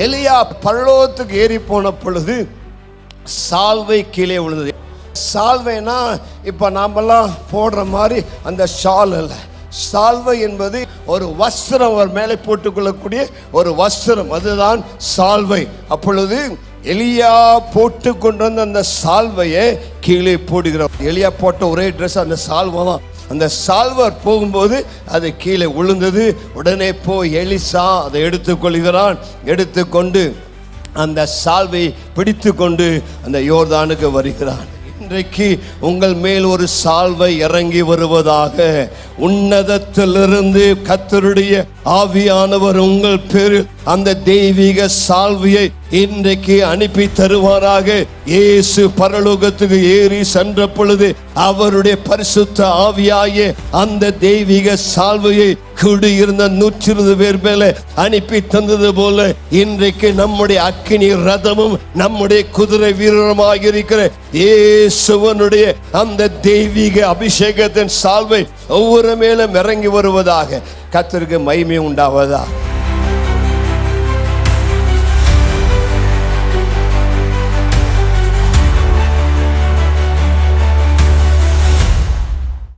எலியா பரலோகத்துக்கு ஏறி போன பொழுது சால்வை கீழே விழுந்தது. சால்வைனா இப்ப நாமெல்லாம் போடுற மாதிரி அந்த ஷால் அல்ல. சால்வை என்பது ஒரு வஸ்திரம், அவர் மேலே போட்டுக்கொள்ளக்கூடிய ஒரு வஸ்திரம், அதுதான் சால்வை. அப்பொழுது எலியா போட்டு கொண்டு வந்த அந்த சால்வையை கீழே போடுகிறார். எலியா போட்ட ஒரே ட்ரெஸ் அந்த சால்வை தான். அந்த சால்வர் போகும்போது அது கீழே விழுந்தது. உடனே போய் எலிசா அதை எடுத்துக்கொள்கிறான். எடுத்துக்கொண்டு அந்த சால்வை பிடித்து கொண்டு அந்த யோர்தானுக்கு வருகிறான். இன்றைக்கு உங்கள் மேல் ஒரு சால்வை இறங்கி வருவதாக. உன்னதத்திலிருந்து கர்த்தருடைய ஆவியானவர் உங்கள் பேரில் அந்த தெய்வீக சால்வையை இன்றைக்கு அனுப்பி தருவாராக. இயேசு பரலோகத்துக்கு ஏறி சென்ற பொழுது அவருடைய பரிசுத்த ஆவியாகிய அந்த தெய்வீக சால்வையை கூடியிருந்த 120 பேர் மேல அனுப்பி தந்தது போல இன்றைக்கு நம்முடைய அக்கினி ரதமும் நம்முடைய குதிரை வீரருமாக இருக்கிற இயேசுவனுடைய அந்த தெய்வீக அபிஷேகத்தின் சால்வை ஒவ்வொரு மேலும் இறங்கி வருவதாக. கர்த்தருக்கு மகிமை உண்டாவதாக.